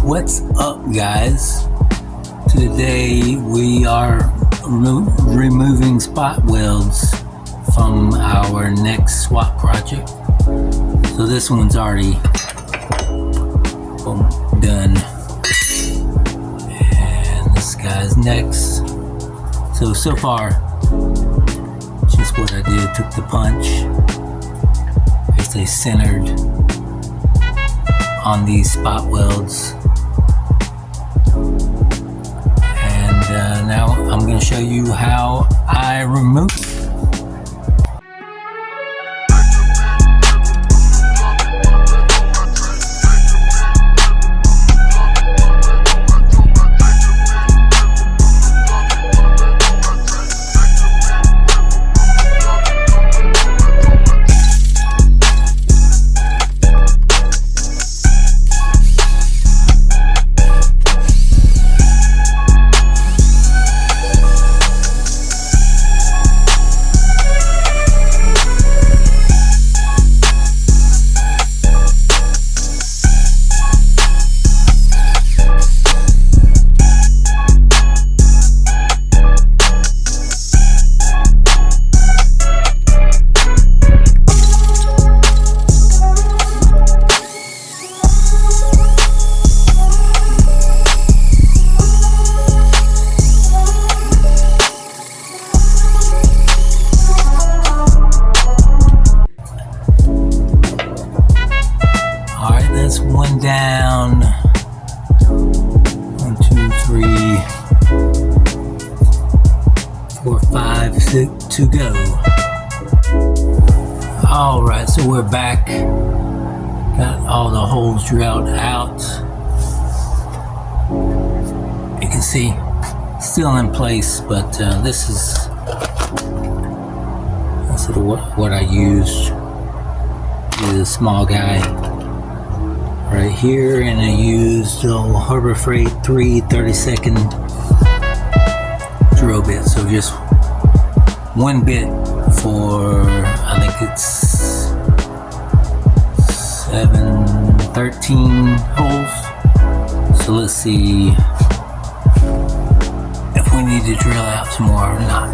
What's up, guys? Today we are removing spot welds from our next swap project. So this one's already done, and this guy's next. So far, just what I did, took the punch, basically centered on these spot welds, and now I'm going to show you how I remove it. That's one down. 1, 2, 3, 4, 5, 6 to go. All right, so we're back. Got all the holes drilled out. You can see still in place, but this is what I used. This is a small guy right here, and I used Harbor Freight 3/32 drill bit. So just one bit for, I think it's 13 holes. So let's see if we need to drill out some more or not.